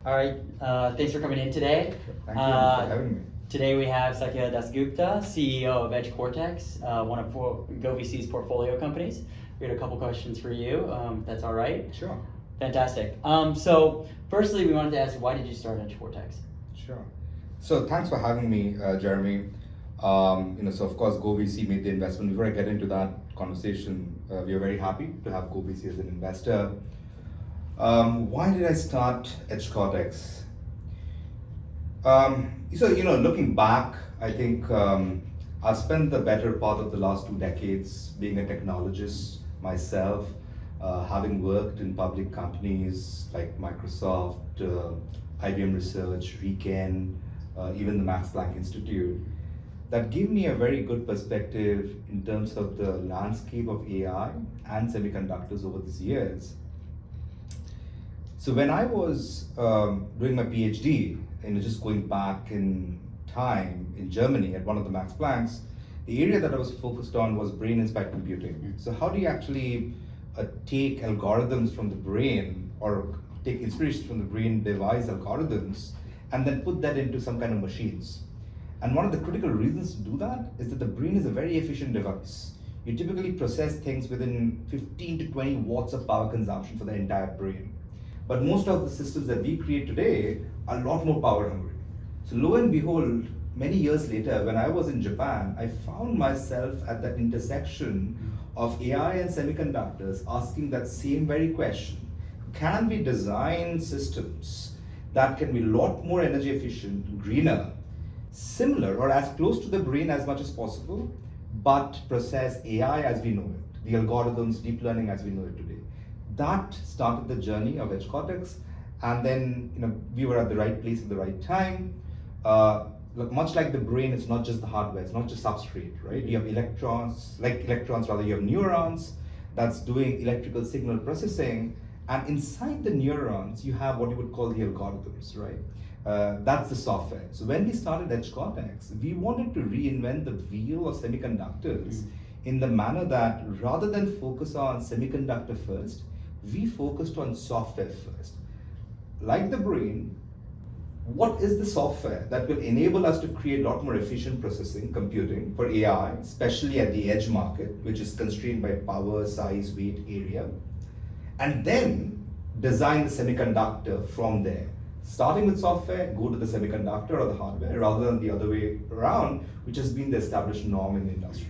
All right, thanks for coming in today. Thank you for having me. Today we have Sakia Dasgupta, CEO of EdgeCortix, one of GHOVC's portfolio companies. We had a couple questions for you, if that's all right. Sure. Fantastic. So firstly, we wanted to ask, why did you start EdgeCortix? Sure. So thanks for having me, Jeremy. So of course, GHOVC made the investment. Before I get into that conversation, we are very happy to have GHOVC as an investor. Why did I start EdgeCortix? Looking back, I think I've spent the better part of the last 2 decades being a technologist myself, having worked in public companies like Microsoft, IBM Research, RIKEN, even the Max Planck Institute. That gave me a very good perspective in terms of the landscape of AI and semiconductors over these years. So when I was doing my PhD, just going back in time in Germany at one of the Max Plancks, the area that I was focused on was brain-inspired computing. So how do you actually take algorithms from the brain or take inspiration from the brain, devise algorithms, and then put that into some kind of machines? And one of the critical reasons to do that is that the brain is a very efficient device. You typically process things within 15 to 20 watts of power consumption for the entire brain. But most of the systems that we create today are a lot more power hungry. So lo and behold, many years later, when I was in Japan, I found myself at that intersection of AI and semiconductors asking that same very question. Can we design systems that can be a lot more energy efficient, greener, similar or as close to the brain as much as possible, but process AI as we know it, the algorithms, deep learning as we know it today? That started the journey of EdgeCortix, and then we were at the right place at the right time. Much like the brain, it's not just the hardware, it's not just substrate, right? You have you have neurons that's doing electrical signal processing, and inside the neurons, you have what you would call the algorithms, right? That's the software. So when we started EdgeCortix, we wanted to reinvent the wheel of semiconductors in the manner that rather than focus on semiconductor first, we focused on software first. Like the brain, what is the software that will enable us to create a lot more efficient processing, computing for AI, especially at the edge market, which is constrained by power, size, weight, area, and then design the semiconductor from there. Starting with software, go to the semiconductor or the hardware, rather than the other way around, which has been the established norm in the industry.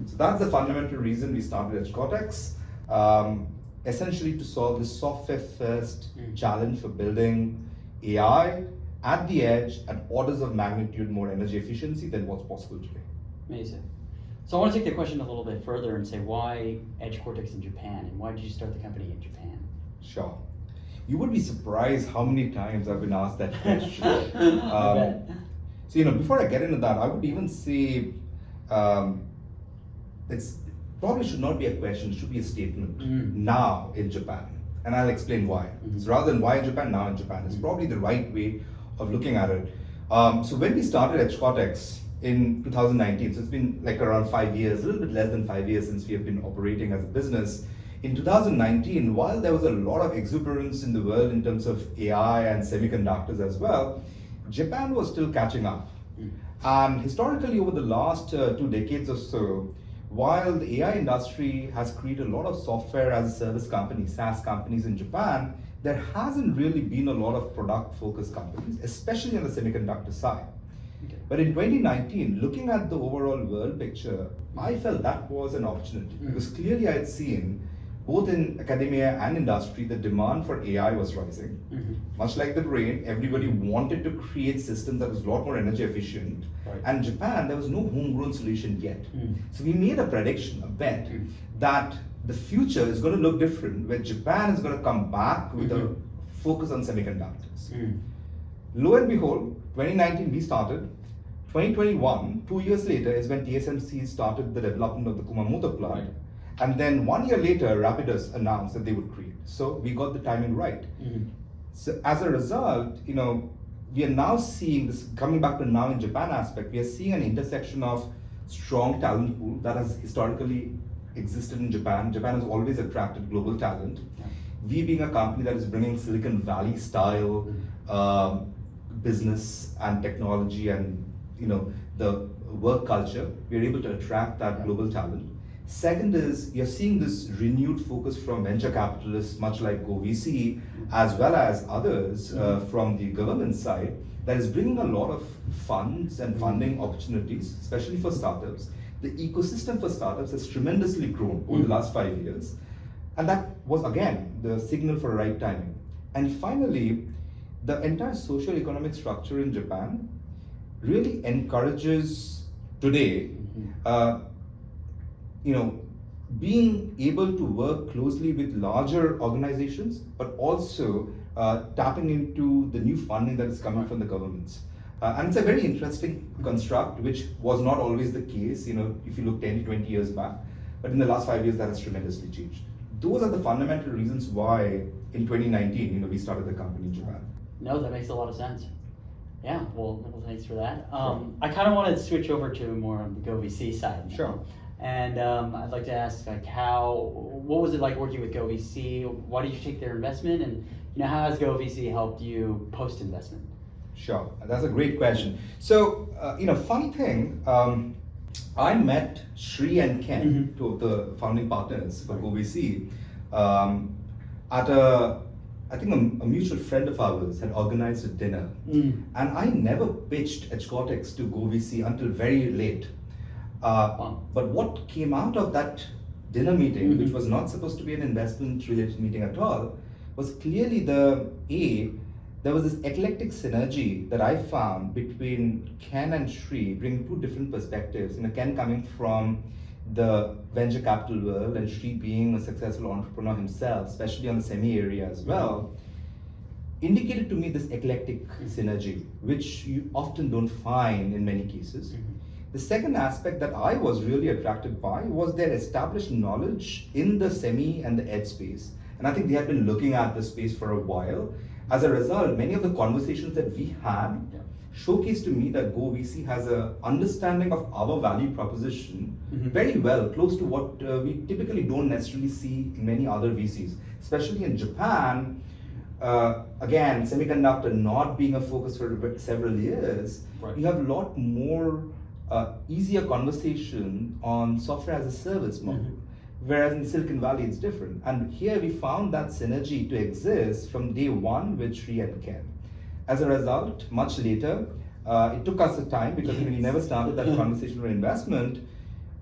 So that's the fundamental reason we started EdgeCortix, essentially to solve this software-first challenge for building AI at the edge at orders of magnitude more energy efficiency than what's possible today. Amazing. So I want to take the question a little bit further and say, why EdgeCortix in Japan, and why did you start the company in Japan? Sure. You would be surprised how many times I've been asked that question. So before I get into that, I would even say it's probably should not be a question, it should be a statement. Now in Japan, and I'll explain why. So rather than why in Japan, now in Japan, it's probably the right way of looking at it. So when we started EdgeCortix in 2019, so it's been like around 5 years, a little bit less than 5 years since we have been operating as a business. In 2019, while there was a lot of exuberance in the world in terms of AI and semiconductors as well, Japan was still catching up. And historically, over the last 2 decades or so, while the AI industry has created a lot of software as a service companies, SaaS companies in Japan, there hasn't really been a lot of product-focused companies, especially on the semiconductor side. But in 2019, looking at the overall world picture, I felt that was an opportunity because clearly I had seen both in academia and industry, the demand for AI was rising. Much like the brain, everybody wanted to create systems that was a lot more energy efficient. And in Japan, there was no homegrown solution yet. So we made a prediction, a bet, that the future is going to look different, where Japan is going to come back with a focus on semiconductors. Lo and behold, 2019 we started. 2021, 2 years later, is when TSMC started the development of the Kumamoto plant. And then 1 year later, Rapidus announced that they would create. So we got the timing right. So as a result, we are now seeing this, coming back to now in Japan aspect, we are seeing an intersection of strong talent pool that has historically existed in Japan. Japan has always attracted global talent. We being a company that is bringing Silicon Valley style business and technology and the work culture. We're able to attract that global talent. Second is you're seeing this renewed focus from venture capitalists, much like GHOVC, as well as others from the government side, that is bringing a lot of funds and funding opportunities, especially for startups. The ecosystem for startups has tremendously grown over the last 5 years. And that was, again, the signal for right timing. And finally, the entire socio-economic structure in Japan really encourages today, being able to work closely with larger organizations, but also tapping into the new funding that is coming from the governments. And it's a very interesting construct, which was not always the case, if you look 10 to 20 years back. But in the last 5 years, that has tremendously changed. Those are the fundamental reasons why in 2019, we started the company in Japan. No, that makes a lot of sense. Yeah, well thanks for that. I kind of want to switch over to more on the GHOVC side now. Sure. And I'd like to ask, what was it like working with GHOVC? Why did you take their investment? And how has GHOVC helped you post-investment? Sure, that's a great question. So, funny thing, I met Shri and Ken, two of the founding partners for GHOVC, at I think a mutual friend of ours had organized a dinner. And I never pitched EdgeCortix to GHOVC until very late. But what came out of that dinner meeting, which was not supposed to be an investment-related meeting at all, was clearly there was this eclectic synergy that I found between Ken and Shri, bringing two different perspectives. Ken coming from the venture capital world and Shri being a successful entrepreneur himself, especially on the semi area as well, indicated to me this eclectic synergy, which you often don't find in many cases. The second aspect that I was really attracted by was their established knowledge in the semi and the edge space. And I think they had been looking at this space for a while. As a result, many of the conversations that we had showcased to me that GHOVC has an understanding of our value proposition very well, close to what we typically don't necessarily see in many other VCs. Especially in Japan, again, semiconductor not being a focus for several years, you have a lot more easier conversation on software as a service model. Whereas in Silicon Valley, it's different. And here we found that synergy to exist from day one with Shri and Ken. As a result, much later, it took us a time because we never started that conversation or investment.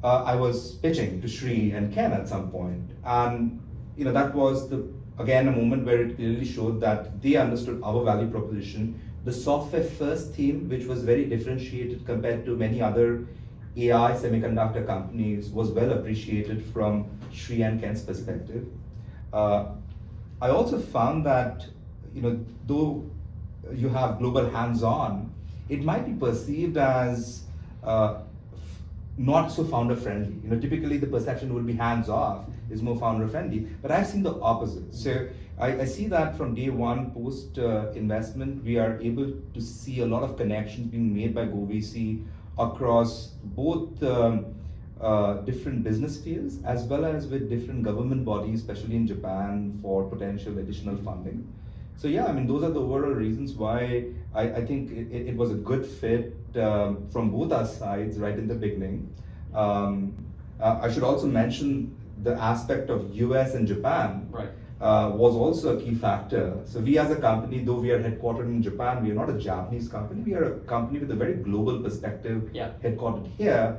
I was pitching to Shri and Ken at some point. And that was, again, a moment where it clearly showed that they understood our value proposition. The software first theme, which was very differentiated compared to many other AI semiconductor companies, was well appreciated from Shri and Ken's perspective. I also found that, though you have global hands-on, it might be perceived as not so founder-friendly. Typically the perception will be hands-off is more founder-friendly, but I've seen the opposite. So I see that from day one post-investment, we are able to see a lot of connections being made by GHOVC across both different business fields as well as with different government bodies, especially in Japan, for potential additional funding. So yeah, those are the overall reasons why I think it was a good fit from both our sides right in the beginning. I should also mention the aspect of US and Japan was also a key factor. So we as a company, though we are headquartered in Japan, we are not a Japanese company. We are a company with a very global perspective, headquartered here.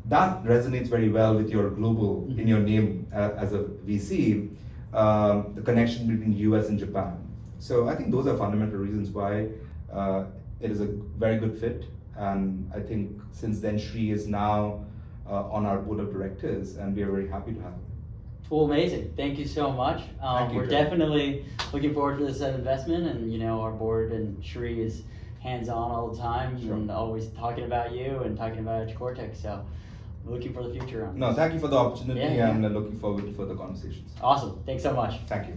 That resonates very well with your global, in your name as a VC, the connection between US and Japan. So I think those are fundamental reasons why it is a very good fit. And I think since then, Shri is now on our board of directors, and we are very happy to have him. Well, amazing. Thank you so much. We're definitely looking forward to this investment, and our board and Shri is hands-on all the time and always talking about you and talking about EdgeCortix. So looking for the future on this. No, thank you for the opportunity and looking forward to further conversations. Awesome. Thanks so much. Thank you.